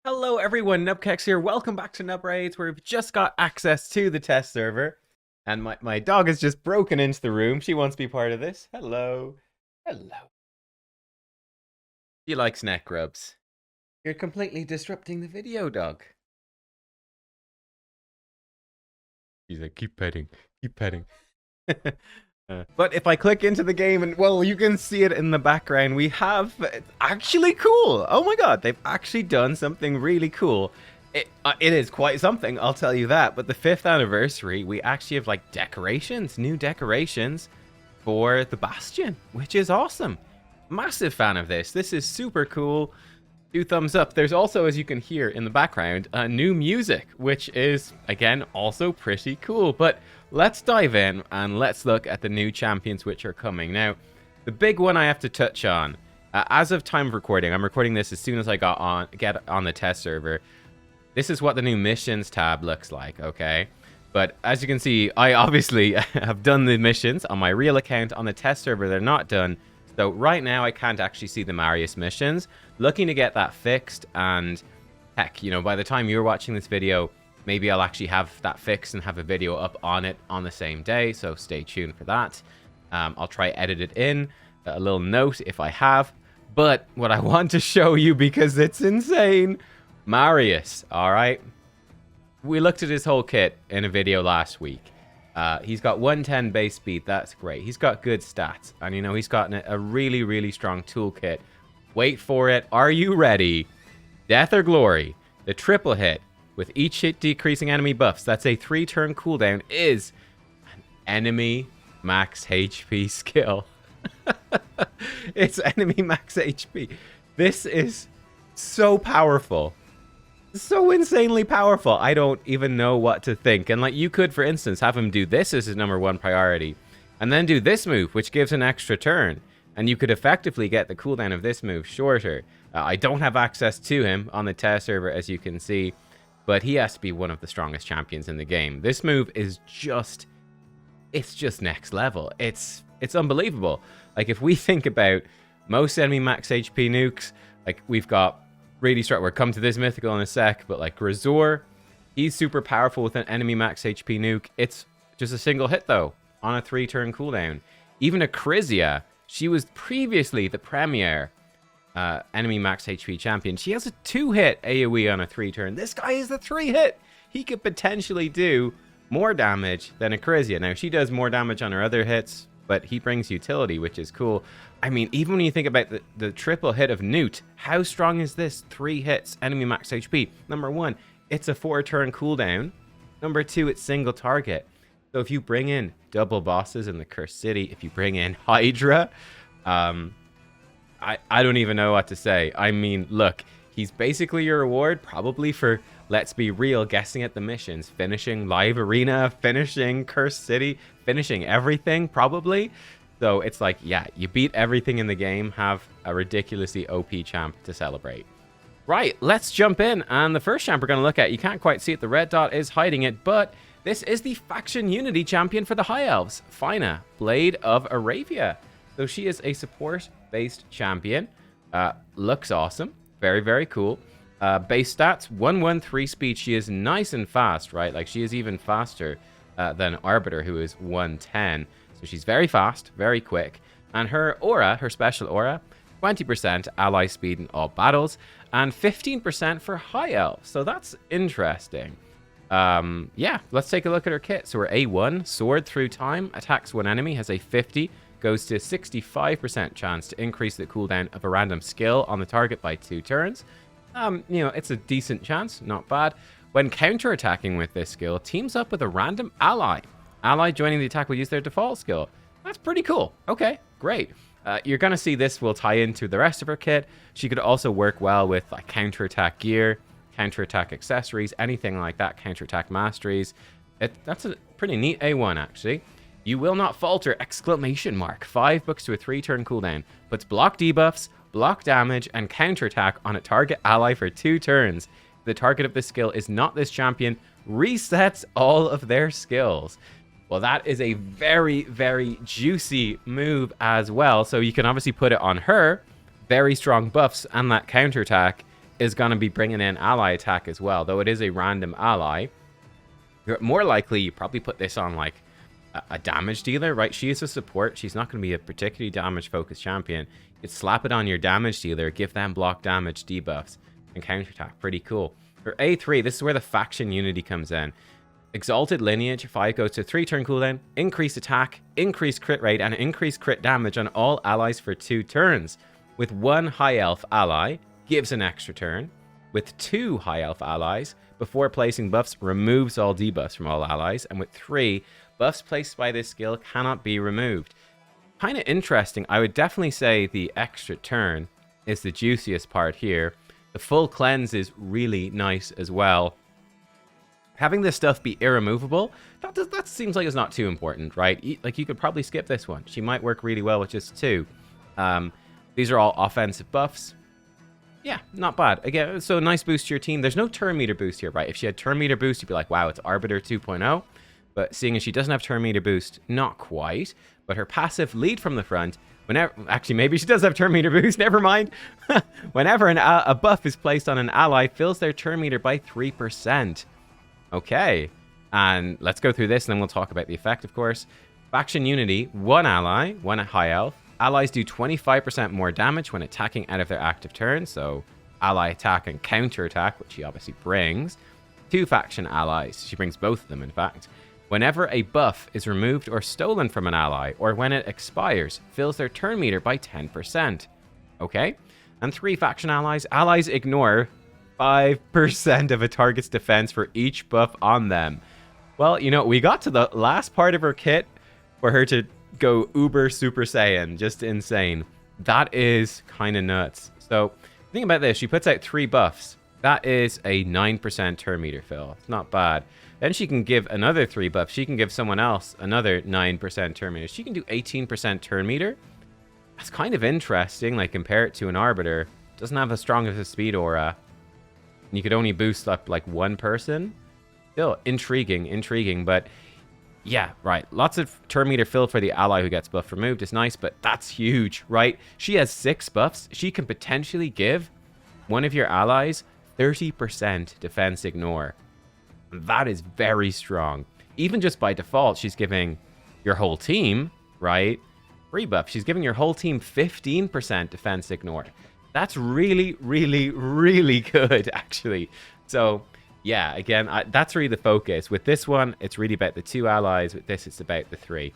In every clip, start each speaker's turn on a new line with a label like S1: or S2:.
S1: Hello everyone, nubkeks here. Welcome back to Nub Raids, where we've just got access to the test server. And my dog has just broken into the room. She wants to be part of this. Hello. Hello. She likes neck rubs. You're completely disrupting the video, dog. She's like, keep petting. Keep petting. But if I click into the game and, well, you can see it in the background, we have, it's actually cool. Oh my god, they've actually done something really cool. It is quite something, I'll tell you that. But the 5th anniversary, we actually have like decorations, new decorations for the Bastion, which is awesome. Massive fan of this. This is super cool. 2 thumbs up. There's also, as you can hear in the background, new music, which is, again, also pretty cool. But let's dive in and let's look at the new champions which are coming. Now, the big one I have to touch on, as of time of recording, I'm recording this as soon as I get on the test server. This is what the new missions tab looks like, okay? But as you can see, I obviously have done the missions on my real account. On the test server, they're not done. So right now, I can't actually see the Marius missions. Looking to get that fixed, and heck, you know, by the time you're watching this video, maybe I'll actually have that fixed and have a video up on it on the same day, so stay tuned for that. I'll try edit it in, a little note if I have. But what I want to show you, because it's insane, Marius, alright? We looked at his whole kit in a video last week. He's got 110 base speed, that's great. He's got good stats, and you know, he's got a really, really strong toolkit. Wait for it. Are you ready? Death or Glory, the triple hit with each hit decreasing enemy buffs. That's a 3-turn cooldown, is an enemy max HP skill. It's enemy max HP. This is so powerful. So insanely powerful. I don't even know what to think. And like, you could, for instance, have him do this as his #1 priority, and then do this move, which gives an extra turn. And you could effectively get the cooldown of this move shorter. I don't have access to him on the test server, as you can see, but he has to be one of the strongest champions in the game. This move is just, it's just next level. It's unbelievable. Like, if we think about most enemy max HP nukes, like, we've got really strong, we'll come to this mythical in a sec, but like Gizm, he's super powerful with an enemy max HP nuke. It's just a single hit though, on a 3-turn cooldown. Even Acrizia, she was previously the premier enemy max HP champion. She has a 2-hit AoE on a 3-turn. This guy is the 3-hit. He could potentially do more damage than Acrizia. Now, she does more damage on her other hits, but he brings utility, which is cool. I mean, even when you think about the triple hit of Newt, how strong is this? 3 hits, enemy max HP. #1, it's a 4-turn cooldown. #2, it's single target. So if you bring in double bosses in the Cursed City, if you bring in Hydra, I don't even know what to say. I mean, look, he's basically your reward, probably for, let's be real, guessing at the missions, finishing Live Arena, finishing Cursed City, finishing everything, probably. So it's like, yeah, you beat everything in the game, have a ridiculously OP champ to celebrate. Right, let's jump in, and the first champ we're going to look at, you can't quite see it, the red dot is hiding it, but this is the Faction Unity champion for the High Elves, Finaar, Blade of Arabia. So she is a support-based champion, looks awesome, very, very cool. Base stats, 113 speed, she is nice and fast, right? Like, she is even faster than Arbiter, who is 110. So she's very fast, very quick. And her aura, her special aura, 20% ally speed in all battles, and 15% for High Elves. So that's interesting. Yeah, let's take a look at her kit. So her A1, sword through time, attacks one enemy, has a 50, goes to 65% chance to increase the cooldown of a random skill on the target by 2 turns. You know, it's a decent chance, not bad. When counterattacking with this skill, teams up with a random ally. Ally joining the attack will use their default skill. That's pretty cool. Okay, great. You're going to see this will tie into the rest of her kit. She could also work well with like counterattack gear, counterattack accessories, anything like that, counterattack masteries. That's a pretty neat A1, actually. You will not falter, exclamation mark. 5 books to a 3-turn cooldown. Puts block debuffs, block damage, and counterattack on a target ally for 2 turns. The target of this skill is not this champion. Resets all of their skills. Well, that is a very, very juicy move as well. So you can obviously put it on her. Very strong buffs and that counterattack. is going to be bringing in ally attack as well, though it is a random ally. You're more likely you probably put this on like a damage dealer, right? She is a support. She's not going to be a particularly damage focused champion. You slap it on your damage dealer, give them block damage debuffs and counterattack. Pretty cool. For A3, this is where the faction unity comes in. Exalted Lineage, if I go to 3-turn cooldown, increase attack, increase crit rate, and increase crit damage on all allies for 2 turns. With 1 high elf ally, gives an extra turn. With 2 high elf allies, before placing buffs, removes all debuffs from all allies. And with 3, buffs placed by this skill cannot be removed. Kind of interesting. I would definitely say the extra turn is the juiciest part here. The full cleanse is really nice as well. Having this stuff be irremovable, that seems like it's not too important, right? Like, you could probably skip this one. She might work really well with just 2. These are all offensive buffs. Yeah, not bad. Again, so nice boost to your team. There's no turn meter boost here, right? If she had turn meter boost, you'd be like, wow, it's Arbiter 2.0. But seeing as she doesn't have turn meter boost, not quite. But her passive lead from the front, whenever... Actually, maybe she does have turn meter boost, never mind. Whenever a buff is placed on an ally, fills their turn meter by 3%. Okay, and let's go through this and then we'll talk about the effect, of course. Faction Unity, 1 ally, 1 high elf. Allies do 25% more damage when attacking out of their active turn, so ally attack and counter attack, which she obviously brings. 2 faction allies, she brings both of them in fact. Whenever a buff is removed or stolen from an ally, or when it expires, fills their turn meter by 10%. Okay, and 3 faction allies. Allies ignore 5% of a target's defense for each buff on them. Well, you know, we got to the last part of her kit for her to go uber super saiyan. Just insane. That is kind of nuts. So think about this. She puts out 3 buffs. That is a 9% turn meter fill. It's not bad. Then she can give another 3 buffs. She can give someone else another 9% turn meter. She can do 18% turn meter. That's kind of interesting. Like, compare it to an Arbiter. Doesn't have as strong as a speed aura. You could only boost up like 1 person. Still intriguing, but yeah, right. Lots of turn meter filled for the ally who gets buff removed is nice, but that's huge, right? She has 6 buffs. She can potentially give one of your allies 30% defense ignore. That is very strong. Even just by default, she's giving your whole team, right, 3 buffs. She's giving your whole team 15% defense ignore. That's really, really, really good, actually. So, yeah, again, that's really the focus. With this one, it's really about the 2 allies. With this, it's about the 3.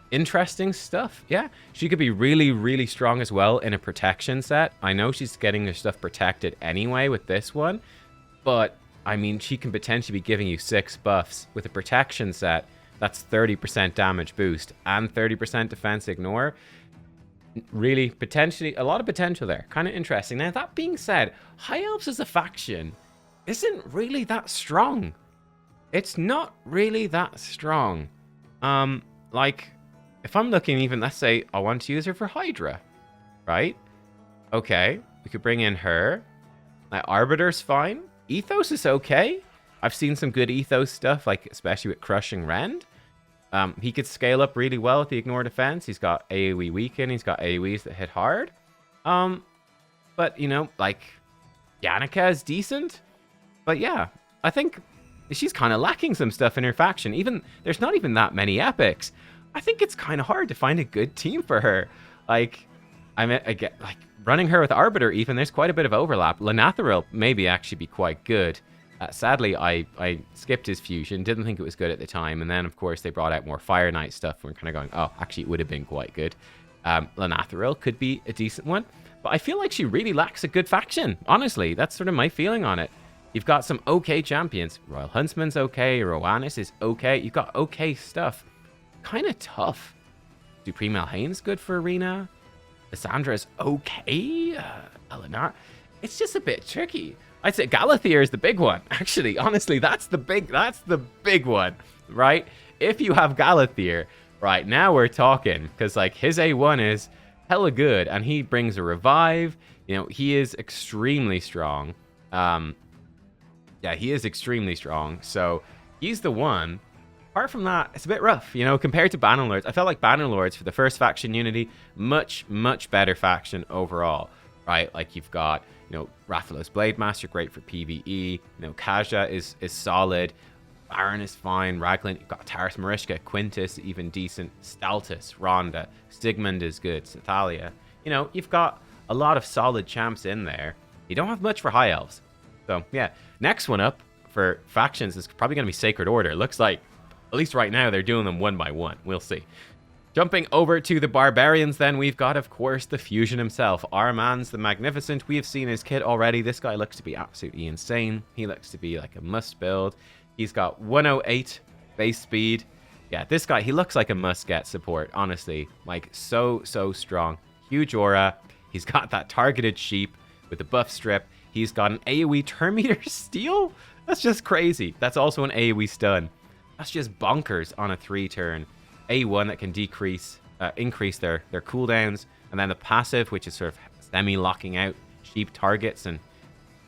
S1: Interesting stuff. Yeah, she could be really, really strong as well in a protection set. I know she's getting her stuff protected anyway with this one. But, I mean, she can potentially be giving you 6 buffs. With a protection set, that's 30% damage boost and 30% defense ignore. Really, potentially, a lot of potential there. Kind of interesting. Now, that being said, High Elves as a faction isn't really that strong. It's not really that strong. Like, if I'm looking even, let's say, I want to use her for Hydra, right? Okay, we could bring in her. Now, Arbiter's fine. Ethos is okay. I've seen some good Ethos stuff, like, especially with Crushing Rend. He could scale up really well with the ignore defense. He's got AoE weaken. He's got AoEs that hit hard. But, you know, like, Yannicka is decent. But yeah, I think she's kind of lacking some stuff in her faction. Even, there's not even that many epics. I think it's kind of hard to find a good team for her. Like, I get, like, running her with Arbiter even, there's quite a bit of overlap. Lanathril maybe actually be quite good. Sadly, I skipped his fusion, didn't think it was good at the time, and then, of course, they brought out more Fire Knight stuff, and we're kind of going, oh, actually, it would have been quite good. Lanathril could be a decent one, but I feel like she really lacks a good faction, honestly. That's sort of my feeling on it. You've got some okay champions. Royal Huntsman's okay, Rowanus is okay, you've got okay stuff. Kind of tough. Supreme Alhain's good for Arena. Lyssandra's okay. Eleanor, it's just a bit tricky. I'd say Galathier is the big one. Actually, honestly, that's the big one, right? If you have Galathier, right, now we're talking, because like his A1 is hella good, and he brings a revive. You know, he is extremely strong. Yeah, he is extremely strong. So he's the one. Apart from that, it's a bit rough, you know, compared to Bannerlords. I felt like Bannerlords for the first faction unity, much, much better faction overall. right? Like you've got, Rathalos Blade Master, great for PvE. Kaja is solid. Baron is fine. Raglan, you've got Taris Marishka, Quintus, even decent. Staltus, Rhonda, Stigmund is good. Sathalia. You've got a lot of solid champs in there. You don't have much for High Elves. So, yeah. Next one up for factions is probably going to be Sacred Order. Looks like, at least right now, they're doing them one by one. We'll see. Jumping over to the Barbarians, then, we've got, of course, the Fusion himself. Armanz the Magnificent. We have seen his kit already. This guy looks to be absolutely insane. He looks to be like a must build. He's got 108 base speed. Yeah, this guy, he looks like a must-get support, honestly. Like, so strong. Huge aura. He's got that targeted sheep with the buff strip. He's got an AoE turn meter steal? That's just crazy. That's also an AoE stun. That's just bonkers on a 3-turn. A1 that can increase their cooldowns. And then the passive, which is sort of semi-locking out sheep targets. And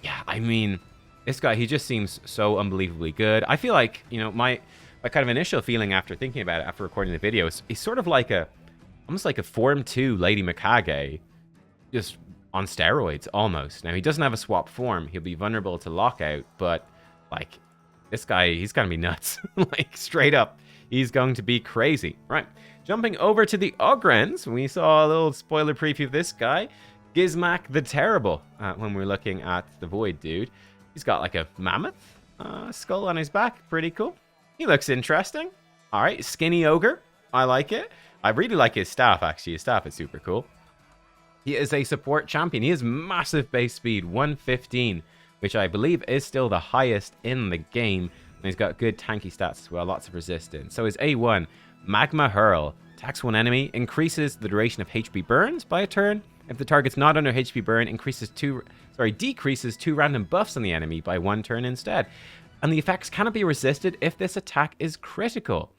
S1: yeah, I mean, this guy, he just seems so unbelievably good. I feel like, my kind of initial feeling after thinking about it, after recording the video, is he's sort of like almost like a Form 2 Lady Mikage, just on steroids, almost. Now, he doesn't have a swap form. He'll be vulnerable to lockout, but, like, this guy, he's gonna be nuts. Like, straight up, he's going to be crazy. Right, jumping over to the Ogrens, we saw a little spoiler preview of this guy, Gizmak the Terrible, when we're looking at the Void dude. He's got, like, a mammoth skull on his back. Pretty cool. He looks interesting. All right, Skinny Ogre. I like it. I really like his staff, actually. His staff is super cool. He is a support champion. He has massive base speed, 115, which I believe is still the highest in the game. And he's got good tanky stats as well, lots of resistance. So his A1, Magma Hurl. Attacks one enemy, increases the duration of HP burns by a turn. If the target's not under HP burn, decreases 2 random buffs on the enemy by 1 turn instead. And the effects cannot be resisted if this attack is critical.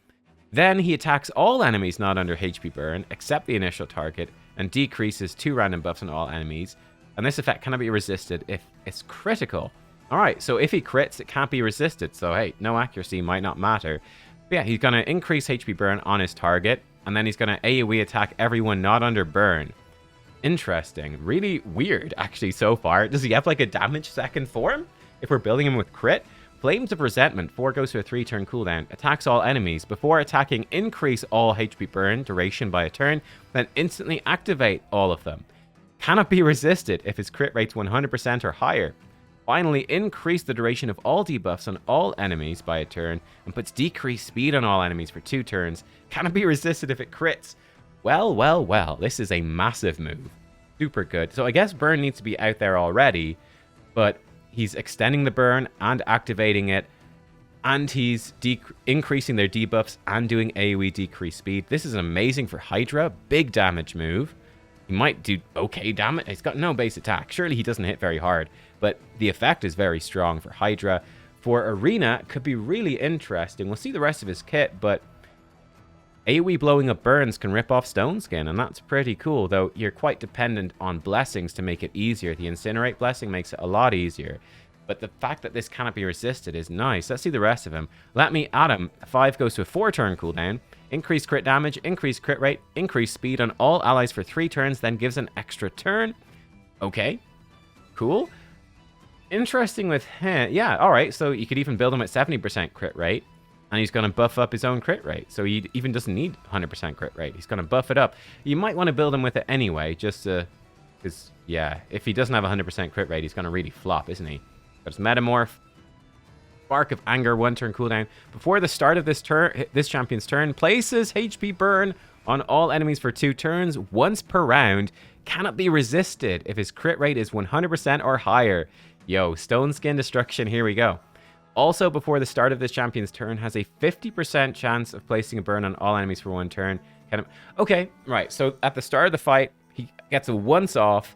S1: Then he attacks all enemies not under HP burn, except the initial target, and decreases 2 random buffs on all enemies. And this effect cannot be resisted if it's critical. Alright, so if he crits, it can't be resisted. So hey, no accuracy might not matter. But yeah, he's going to increase HP burn on his target, and then he's going to AoE attack everyone not under burn. Interesting. Really weird, actually, so far. Does he have, like, a damage second form? If we're building him with crit? Flames of Resentment. 4 goes to a 3-turn cooldown. Attacks all enemies. Before attacking, increase all HP burn duration by a turn, then instantly activate all of them. Cannot be resisted if his crit rate's 100% or higher. Finally, increase the duration of all debuffs on all enemies by a turn, and puts decreased speed on all enemies for 2 turns. Cannot be resisted if it crits. Well, this is a massive move. Super good. So I guess burn needs to be out there already, but he's extending the burn and activating it, and he's increasing their debuffs and doing AoE decreased speed. This is amazing for Hydra. Big damage move. He might do okay damage. He's got no base attack. Surely he doesn't hit very hard, but the effect is very strong for Hydra. For Arena, it could be really interesting. We'll see the rest of his kit, but AoE blowing up burns can rip off Stone Skin, and that's pretty cool, though you're quite dependent on blessings to make it easier. The Incinerate blessing makes it a lot easier, but the fact that this cannot be resisted is nice. Let's see the rest of him. Let Me At Him. 5 goes to a 4-turn cooldown. Increased crit damage, increased crit rate, increased speed on all allies for 3 turns, then gives an extra turn. Okay, cool. Interesting with him. Yeah, alright, so you could even build him at 70% crit rate. And he's going to buff up his own crit rate. So he even doesn't need 100% crit rate. He's going to buff it up. You might want to build him with it anyway, just to... Because, yeah, if he doesn't have 100% crit rate, he's going to really flop, isn't he? There's Metamorph. Spark of Anger, 1-turn cooldown. Before the start of this champion's turn, places HP burn on all enemies for 2 turns, once per round. Cannot be resisted if his crit rate is 100% or higher. Yo, Stone Skin Destruction, here we go. Also, before the start of this champion's turn, has a 50% chance of placing a burn on all enemies for 1 turn. Okay, right, so at the start of the fight, he gets a once-off,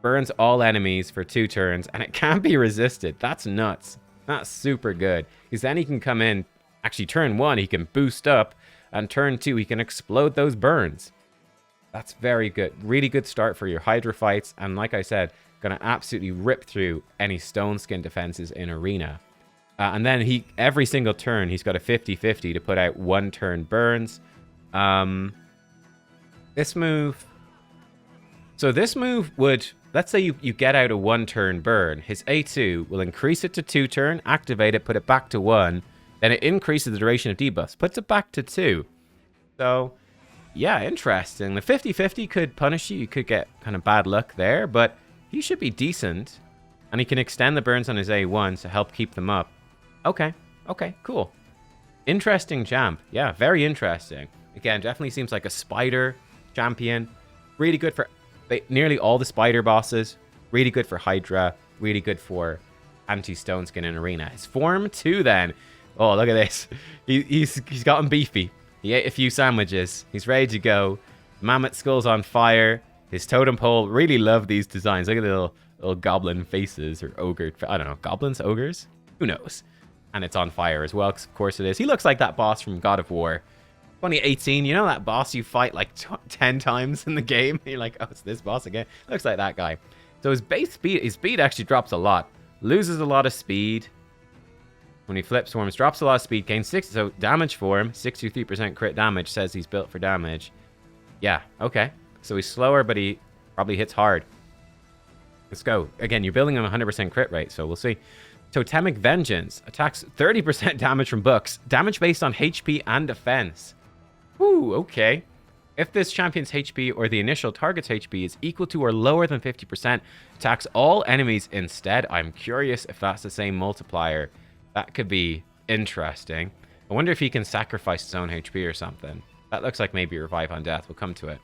S1: burns all enemies for 2 turns, and it can't be resisted. That's nuts. That's super good. Because then he can come in, actually turn 1, he can boost up, and turn 2, he can explode those burns. That's very good. Really good start for your Hydra fights, and like I said, gonna absolutely rip through any Stone Skin defenses in Arena. And then every single turn, he's got a 50-50 to put out 1-turn burns. This move, So this move would, let's say you get out a 1-turn burn. His A2 will increase it to 2-turn, activate it, put it back to 1. Then it increases the duration of debuffs, puts it back to 2. So, yeah, interesting. The 50-50 could punish you. You could get kind of bad luck there, but he should be decent. And he can extend the burns on his A1s to help keep them up. Okay, cool. Interesting champ. Yeah, very interesting. Again, definitely seems like a spider champion. Really good for nearly all the spider bosses. Really good for Hydra. Really good for anti-stone skin in arena. His form too then. Oh, look at this. He's gotten beefy. He ate a few sandwiches. He's ready to go. Mammoth skull's on fire. His totem pole. Really love these designs. Look at the little goblin faces or ogre. I don't know. Goblins? Ogres? Who knows? And it's on fire as well, because of course it is. He looks like that boss from God of War. 2018, you know that boss you fight like 10 times in the game? You're like, oh, it's this boss again. Looks like that guy. So his base speed, his speed actually drops a lot. Loses a lot of speed. When he flips forms, drops a lot of speed, gains 6. So damage form, 63% crit damage, says he's built for damage. Yeah, okay. So he's slower, but he probably hits hard. Let's go. Again, you're building him 100% crit rate, so we'll see. Totemic Vengeance attacks 30% damage from books. Damage based on HP and defense. Ooh, okay. If this champion's HP or the initial target's HP is equal to or lower than 50%, attacks all enemies instead. I'm curious if that's the same multiplier. That could be interesting. I wonder if he can sacrifice his own HP or something. That looks like maybe Revive on Death. We'll come to it.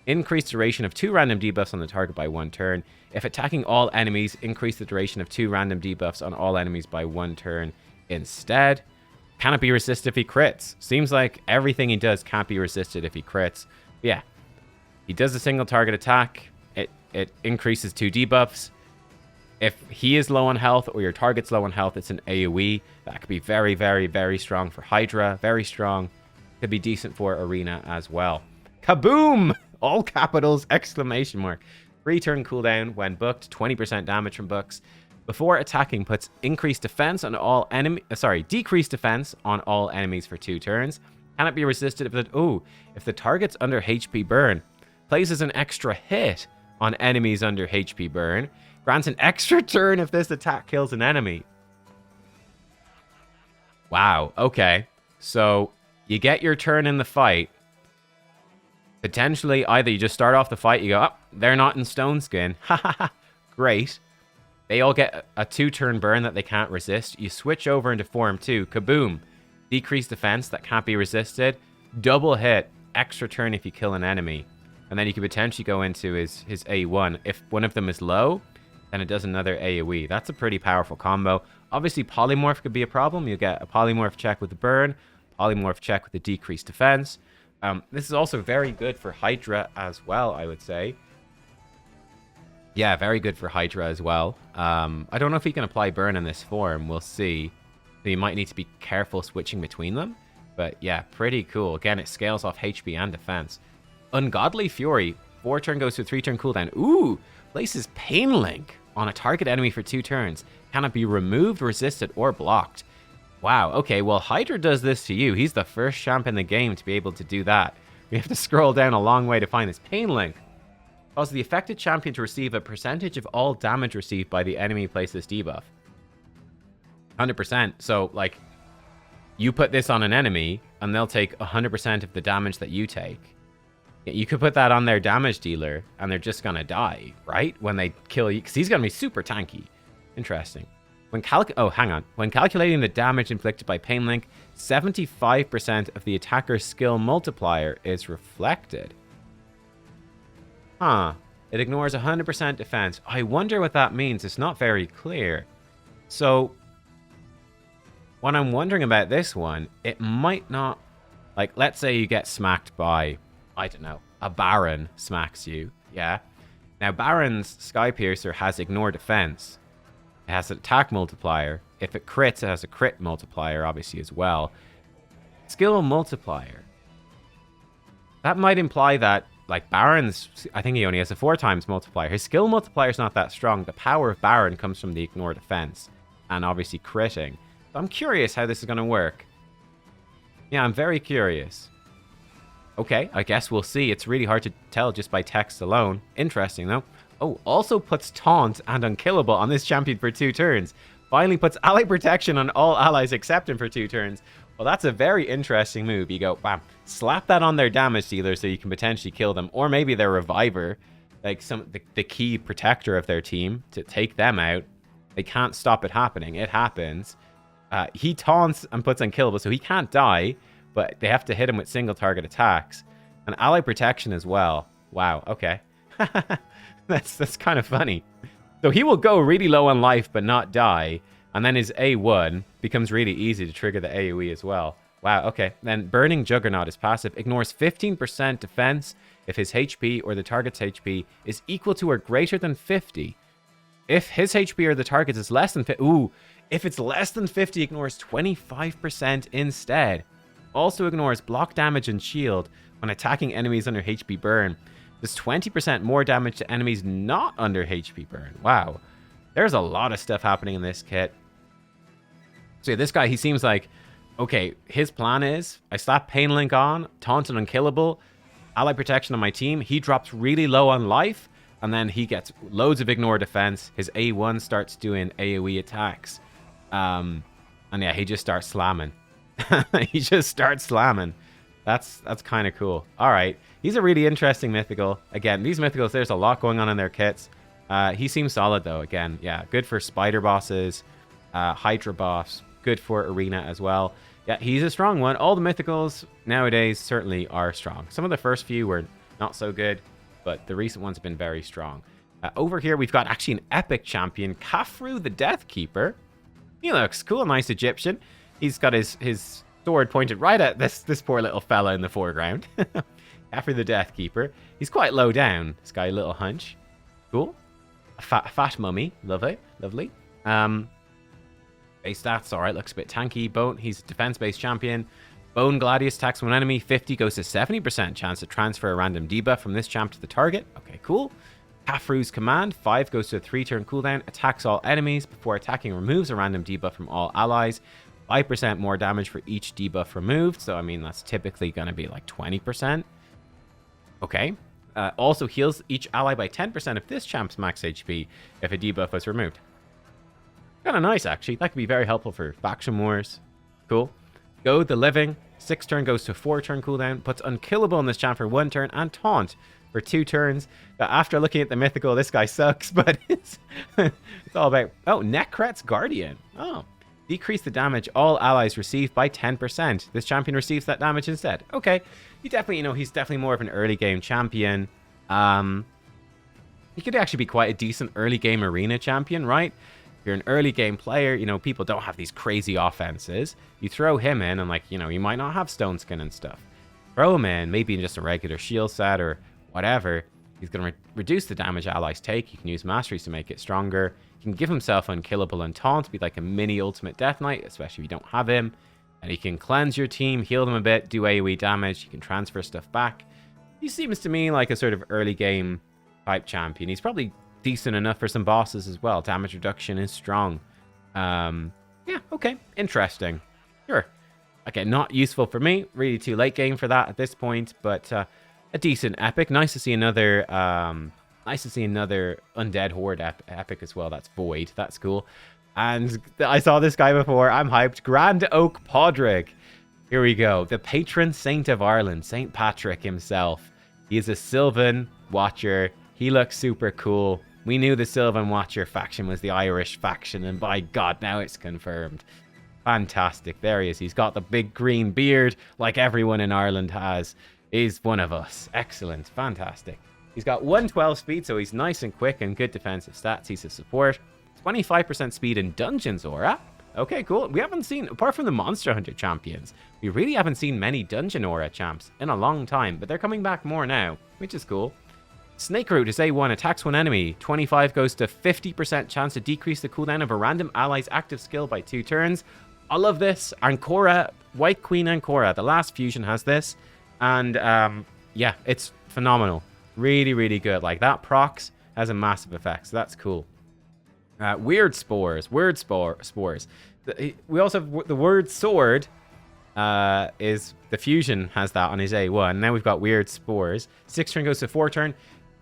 S1: Increase duration of 2 random debuffs on the target by 1 turn. If attacking all enemies, increase the duration of 2 random debuffs on all enemies by 1 turn instead. Cannot be resisted if he crits. Seems like everything he does can't be resisted if he crits. But yeah, he does a single target attack. It increases 2 debuffs. If he is low on health or your target's low on health, it's an AoE. That could be very, very, very strong for Hydra. Very strong. Could be decent for Arena as well. Kaboom! All capitals, exclamation mark. 3-turn cooldown when booked, 20% damage from books. Before attacking, puts increased defense on all decreased defense on all enemies for 2 turns. Cannot be resisted if the target's under HP burn. Places an extra hit on enemies under HP burn. Grants an extra turn if this attack kills an enemy. Wow, okay. So, you get your turn in the fight. Potentially, either you just start off the fight, you go, oh, they're not in stone skin. Ha ha ha. Great. They all get a 2-turn burn that they can't resist. You switch over into form 2. Kaboom. Decreased defense that can't be resisted. Double hit. Extra turn if you kill an enemy. And then you could potentially go into his A1. If one of them is low, then it does another AoE. That's a pretty powerful combo. Obviously, polymorph could be a problem. You get a polymorph check with the burn. Polymorph check with the decreased defense. This is also very good for Hydra as well, I would say. Yeah, very good for Hydra as well. I don't know if he can apply burn in this form. We'll see. So you might need to be careful switching between them. But yeah, pretty cool. Again, it scales off HP and defense. Ungodly Fury. 4-turn goes to a 3-turn cooldown. Ooh! Places Pain Link on a target enemy for 2 turns. Cannot be removed, resisted, or blocked. Wow, okay, well, Hydra does this to you. He's the first champ in the game to be able to do that. We have to scroll down a long way to find this Pain Link. Causes the affected champion to receive a percentage of all damage received by the enemy places debuff. 100%. So, like, you put this on an enemy, and they'll take 100% of the damage that you take. You could put that on their damage dealer, and they're just gonna die, right? When they kill you, because he's gonna be super tanky. Interesting. When calculating the damage inflicted by Pain Link, 75% of the attacker's skill multiplier is reflected. Huh. It ignores 100% defense. I wonder what that means. It's not very clear. So, what I'm wondering about this one, it might not... Like, let's say you get smacked by, I don't know, a Baron smacks you, yeah? Now, Baron's Skypiercer has ignore defense. It has an attack multiplier. If it crits, it has a crit multiplier, obviously, as well. Skill multiplier. That might imply that, like, Baron's... I think he only has a 4 times multiplier. His skill multiplier is not that strong. The power of Baron comes from the ignore defense. And, obviously, critting. So I'm curious how this is going to work. Yeah, I'm very curious. Okay, I guess we'll see. It's really hard to tell just by text alone. Interesting, though. Oh, also puts Taunt and Unkillable on this champion for 2 turns. Finally puts Ally Protection on all allies except him for 2 turns. Well, that's a very interesting move. You go, bam, slap that on their damage dealer so you can potentially kill them. Or maybe their Reviver, like the key protector of their team, to take them out. They can't stop it happening. It happens. He taunts and puts Unkillable, so he can't die. But they have to hit him with single target attacks. And ally protection as well. Wow, okay. that's kind of funny. So he will go really low on life but not die. And then his A1 becomes really easy to trigger the AoE as well. Wow, okay. Then Burning Juggernaut is passive. Ignores 15% defense if his HP or the target's HP is equal to or greater than 50. If his HP or the target's is less than 50... Ooh, if it's less than 50, ignores 25% instead. Also ignores block damage and shield when attacking enemies under HP burn. Does 20% more damage to enemies not under HP burn. Wow. There's a lot of stuff happening in this kit. So yeah, this guy, he seems like, okay, his plan is, I slap Pain Link on, Taunt and Unkillable, ally protection on my team. He drops really low on life, and then he gets loads of ignore defense. His A1 starts doing AoE attacks. And yeah, he just starts slamming. He just starts slamming. That's kind of cool. All right. He's a really interesting mythical. Again, these mythicals, there's a lot going on in their kits. He seems solid, though. Again, yeah, good for spider bosses, Hydra boss, good for arena as well. Yeah, he's a strong one. All the mythicals nowadays certainly are strong. Some of the first few were not so good, but the recent ones have been very strong. Over here, we've got actually an epic champion, Cofru the Death Keeper. He looks cool, nice Egyptian. He's got his sword pointed right at this poor little fella in the foreground. After the Death Keeper. He's quite low down. This guy, a little hunch. Cool. A fat mummy. Lovely. Lovely. Base stats, alright, looks a bit tanky. Bone, he's a defense-based champion. Bone Gladius attacks one enemy. 50 goes to 70% chance to transfer a random debuff from this champ to the target. Okay, cool. Cofru's command, 5 goes to a 3-turn cooldown. Attacks all enemies. Before attacking, removes a random debuff from all allies. 5% more damage for each debuff removed. So, I mean, that's typically going to be like 20%. Okay. Also heals each ally by 10% of this champ's max HP if a debuff was removed. Kind of nice, actually. That could be very helpful for faction wars. Cool. Goad the Living. 6 turn goes to 4-turn cooldown. Puts Unkillable in this champ for 1 turn. And Taunt for 2 turns. After looking at the mythical, this guy sucks. But it's all about... Oh, Nekret's Guardian. Oh. Decrease the damage all allies receive by 10%. This champion receives that damage instead. Okay. He definitely, he's definitely more of an early game champion. He could actually be quite a decent early game arena champion, right? If you're an early game player, people don't have these crazy offenses. You throw him in and, you might not have stone skin and stuff. Throw him in, maybe in just a regular shield set or whatever. He's going to reduce the damage allies take. You can use masteries to make it stronger. He can give himself Unkillable and Taunt, be like a mini ultimate Death Knight, especially if you don't have him. And he can cleanse your team, heal them a bit, do AoE damage. You can transfer stuff back. He seems to me like a sort of early game type champion. He's probably decent enough for some bosses as well. Damage reduction is strong. Yeah, okay. Interesting. Sure. Okay, not useful for me. Really too late game for that at this point, but a decent epic. Nice to see another Undead Horde epic as well. That's Void. That's cool. And I saw this guy before. I'm hyped. Grand Oak Padraig. Here we go. The patron saint of Ireland. St. Patrick himself. He is a Sylvan Watcher. He looks super cool. We knew the Sylvan Watcher faction was the Irish faction, and by God, now it's confirmed. Fantastic. There he is. He's got the big green beard, like everyone in Ireland has. He's one of us. Excellent. Fantastic. He's got 112 speed, so he's nice and quick and good defensive stats. He's a support. 25% speed in Dungeons Aura. Okay, cool. We haven't seen, apart from the Monster Hunter champions, we really haven't seen many Dungeon Aura champs in a long time, but they're coming back more now, which is cool. Snake Root is A1, attacks one enemy. 25 goes to 50% chance to decrease the cooldown of a random ally's active skill by 2 turns. I love this. Ancora, White Queen Ancora, the last fusion has this. And yeah, it's phenomenal. Really, really good. Like, that procs has a massive effect, so that's cool. Weird Spores. We also have the word sword. is the fusion has that on his A1. Now we've got weird spores. 6 turn goes to 4 turn.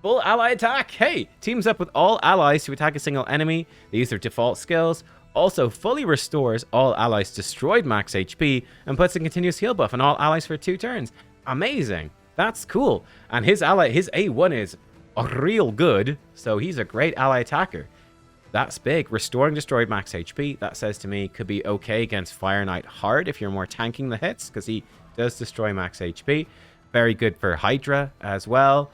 S1: Full ally attack. Hey, teams up with all allies to attack a single enemy. They use their default skills. Also fully restores all allies destroyed max HP and puts a continuous heal buff on all allies for 2 turns. Amazing. That's cool. And his A1 is real good, so he's a great ally attacker. That's big. Restoring destroyed max HP, that says to me, could be okay against Fire Knight hard if you're more tanking the hits, because he does destroy max HP. Very good for Hydra as well.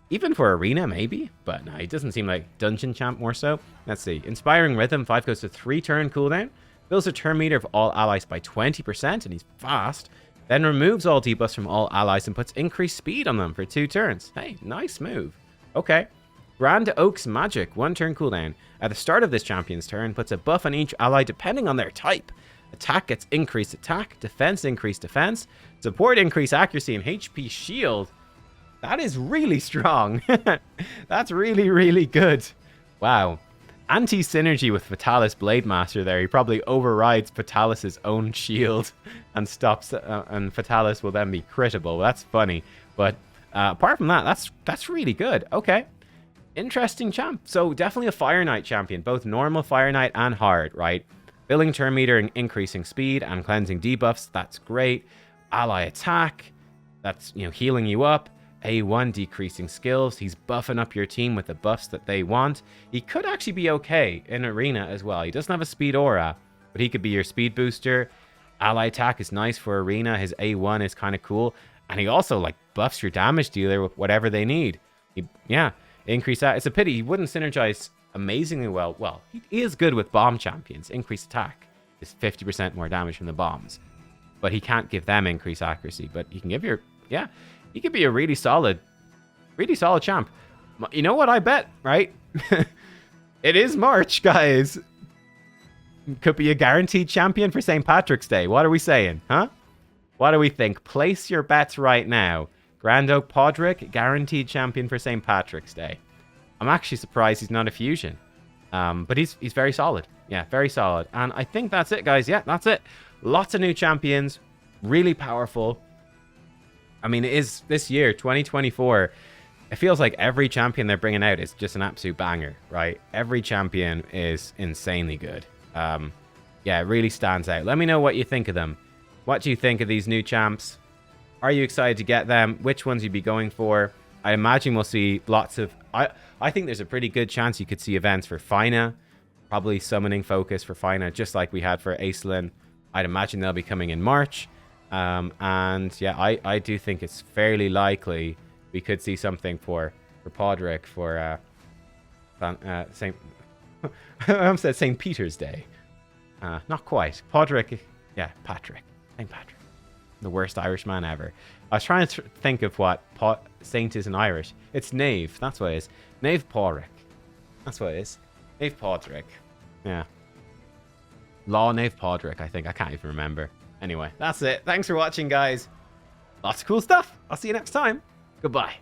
S1: Even for Arena, maybe. But no, he doesn't seem like Dungeon Champ more so. Let's see. Inspiring Rhythm, 5 goes to 3 turn cooldown. Fills a turn meter of all allies by 20%, and he's fast. Then removes all debuffs from all allies and puts increased speed on them for 2 turns. Hey, nice move. Okay. Grand Oak's Magic, 1 turn cooldown. At the start of this champion's turn, puts a buff on each ally depending on their type. Attack gets increased attack, defense increased defense, support increased accuracy, and HP shield. That is really strong. That's really, really good. Wow. Anti-synergy with Fatalis Blademaster there. He probably overrides Fatalis' own shield and stops, and Fatalis will then be critable. That's funny. But apart from that, that's really good. Okay. Interesting champ. So definitely a Fire Knight champion. Both normal Fire Knight and hard, right? Filling turn meter and increasing speed and cleansing debuffs. That's great. Ally attack. That's, healing you up. A1 decreasing skills. He's buffing up your team with the buffs that they want. He could actually be okay in Arena as well. He doesn't have a speed aura, but he could be your speed booster. Ally attack is nice for Arena. His A1 is kind of cool. And he also buffs your damage dealer with whatever they need. Increase that. It's a pity he wouldn't synergize amazingly well. Well, he is good with bomb champions. Increased attack is 50% more damage from the bombs. But he can't give them increased accuracy. But he can give your... Yeah, he could be a really solid champ. You know what I bet, right? It is March, guys. Could be a guaranteed champion for St. Patrick's Day. What are we saying, huh? What do we think? Place your bets right now. Grand Oak Padraig, guaranteed champion for St. Patrick's Day. I'm actually surprised he's not a fusion. But he's very solid. Yeah, very solid. And I think that's it, guys. Yeah, that's it. Lots of new champions. Really powerful. I mean, it is this year, 2024. It feels like every champion they're bringing out is just an absolute banger, right? Every champion is insanely good. Yeah, it really stands out. Let me know what you think of them. What do you think of these new champs? Are you excited to get them? Which ones you'd be going for? I imagine we'll see lots of... I think there's a pretty good chance you could see events for Finaar. Probably summoning focus for Finaar, just like we had for Aislinn. I'd imagine they'll be coming in March. And yeah, I do think it's fairly likely we could see something for Padraig for St. I almost said St. Peter's Day. Not quite. Padraig, yeah, Patrick. St. Patrick. The worst Irishman ever. I was trying to think of what Saint is in Irish. It's Knave. That's what it is. Knave Padraig. That's what it is. Knave Padraig. Yeah. Law Knave Padraig, I think. I can't even remember. Anyway, that's it. Thanks for watching, guys. Lots of cool stuff. I'll see you next time. Goodbye.